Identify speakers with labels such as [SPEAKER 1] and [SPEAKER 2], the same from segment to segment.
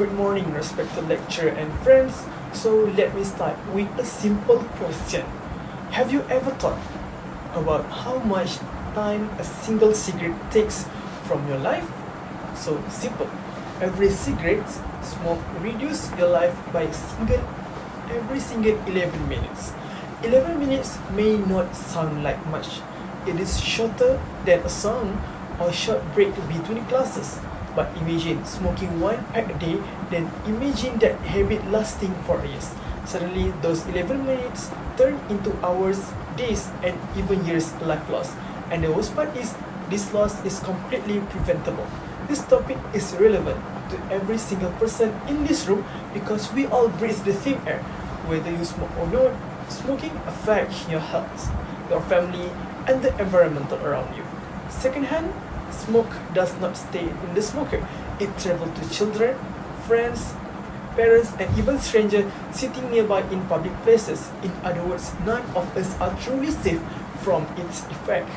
[SPEAKER 1] Good morning, respected lecturer and friends. So let me start with a simple question. Have you ever thought about how much time a single cigarette takes from your life? So simple. Every cigarette smoke reduces your life by every single 11 minutes. 11 minutes may not sound like much. It is shorter than a song or short break between classes. But imagine smoking one pack a day, then imagine that habit lasting for years. Suddenly, those 11 minutes turn into hours, days, and even years life loss. And the worst part is, this loss is completely preventable. This topic is relevant to every single person in this room because we all breathe the same air. Whether you smoke or not, smoking affects your health, your family, and the environment around you. Secondhand, smoke does not stay in the smoker. It travels to children, friends, parents, and even strangers sitting nearby in public places. In other words, none of us are truly safe from its effect.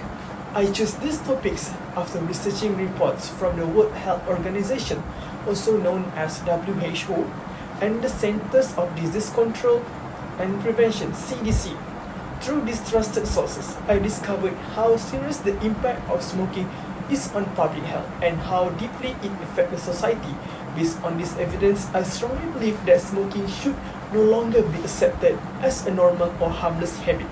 [SPEAKER 1] I chose these topics after researching reports from the World Health Organization, also known as WHO, and the Centers of Disease Control and Prevention (CDC). Through these trusted sources, I discovered how serious the impact of smoking is on public health and how deeply it affects the society. Based on this evidence, I strongly believe that smoking should no longer be accepted as a normal or harmless habit.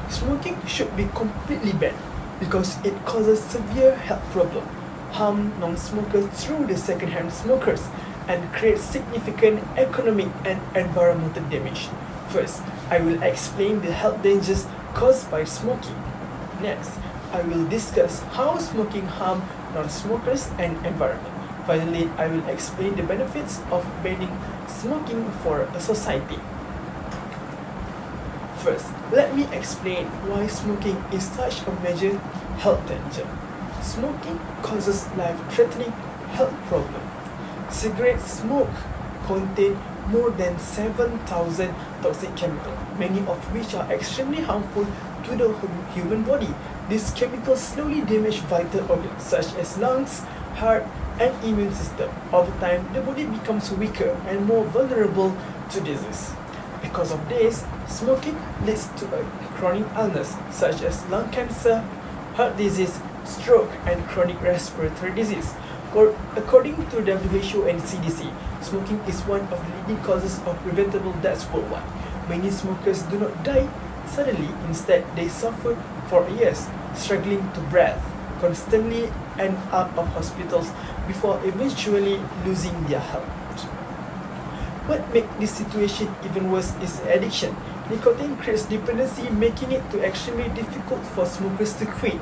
[SPEAKER 1] Smoking should be completely banned because it causes severe health problems, harm non-smokers through the second-hand smokers, and creates significant economic and environmental damage. First, I will explain the health dangers caused by smoking. Next, I will discuss how smoking harms non-smokers and environment. Finally, I will explain the benefits of banning smoking for a society. First, let me explain why smoking is such a major health danger. Smoking causes life-threatening health problems. Cigarette smoke contain more than 7,000 toxic chemicals, many of which are extremely harmful to the human body. These chemicals slowly damage vital organs such as lungs, heart, and immune system. Over time, the body becomes weaker and more vulnerable to disease. Because of this, smoking leads to a chronic illness such as lung cancer, heart disease, stroke, and chronic respiratory disease. According to WHO and CDC, smoking is one of the leading causes of preventable deaths worldwide. Many smokers do not die suddenly, instead they suffer for years, struggling to breathe, constantly and out of hospitals before eventually losing their health. What makes this situation even worse is addiction. Nicotine creates dependency, making it extremely difficult for smokers to quit,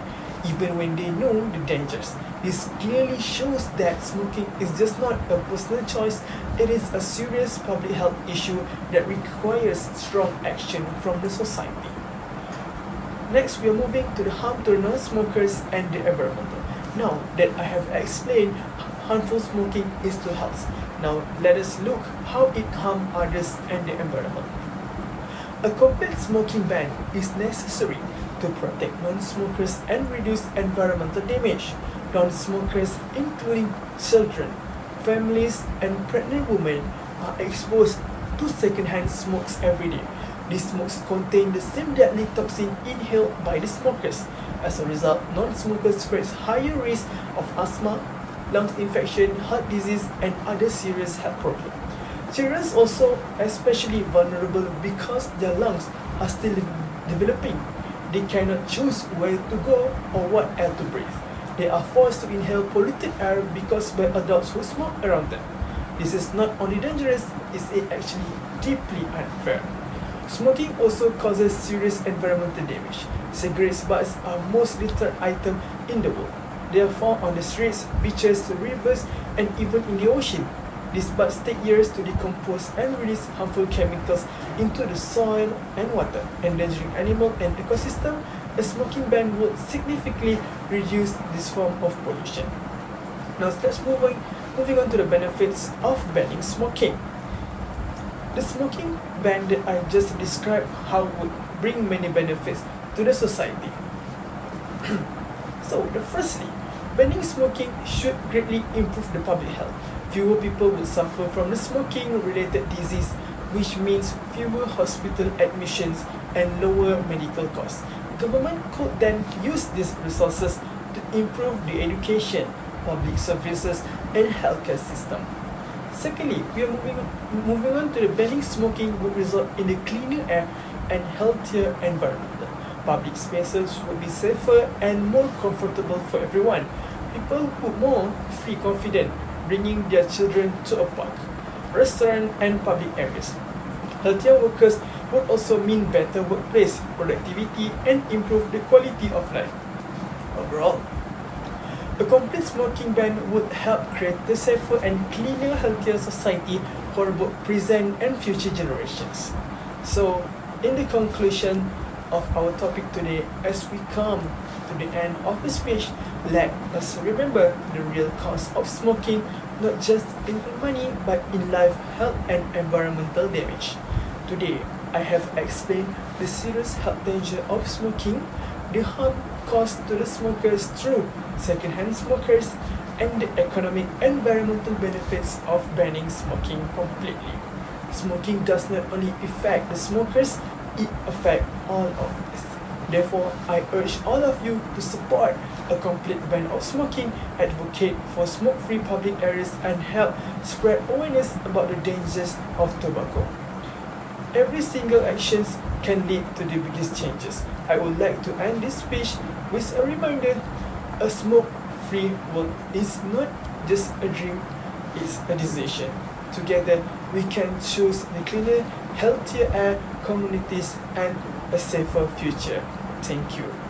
[SPEAKER 1] even when they know the dangers. This clearly shows that smoking is just not a personal choice, it is a serious public health issue that requires strong action from the society. Next, we are moving to the harm to non-smokers and the environment. Now that I have explained how harmful smoking is to health, now let us look how it harms others and the environment. A complete smoking ban is necessary to protect non-smokers and reduce environmental damage. Non-smokers, including children, families, and pregnant women, are exposed to second-hand smokes every day. These smokes contain the same deadly toxin inhaled by the smokers. As a result, non-smokers face higher risk of asthma, lung infection, heart disease, and other serious health problems. Children also especially vulnerable because their lungs are still developing. They cannot choose where to go or what air to breathe. They are forced to inhale polluted air because by adults who smoke around them. This is not only dangerous, it is actually deeply unfair. Smoking also causes serious environmental damage. Cigarette butts are most littered item in the world. They are found on the streets, beaches, rivers, and even in the ocean. These butts take years to decompose and release harmful chemicals into the soil and water, endangering animal and ecosystem. A smoking ban would significantly reduce this form of pollution. Now let's moving on to the benefits of banning smoking. The smoking ban that I just described how would bring many benefits to the society. Firstly, banning smoking should greatly improve the public health. fewer people would suffer from the smoking-related disease, which means fewer hospital admissions and lower medical costs. The government could then use these resources to improve the education, public services, and healthcare system. Secondly, we are moving on to the banning smoking would result in a cleaner air and healthier environment. Public spaces would be safer and more comfortable for everyone. People would more feel confident bringing their children to a park, restaurant, and public areas. Healthier workers would also mean better workplace productivity and improve the quality of life. Overall, a complete smoking ban would help create a safer and cleaner, healthier society for both present and future generations. So, in the conclusion of our topic today, as we come to the end of the speech, let us remember the real cost of smoking, not just in money but in life, health, and environmental damage. Today, I have explained the serious health danger of smoking, the harm caused to the smokers through second-hand smokers, and the economic and environmental benefits of banning smoking completely. Smoking does not only affect the smokers, it affects all of us. Therefore, I urge all of you to support a complete ban of smoking, advocate for smoke-free public areas, and help spread awareness about the dangers of tobacco. Every single action can lead to the biggest changes. I would like to end this speech with a reminder: a smoke-free world is not just a dream, it's a decision. Together, we can choose the cleaner, healthier air, communities, and a safer future. Thank you.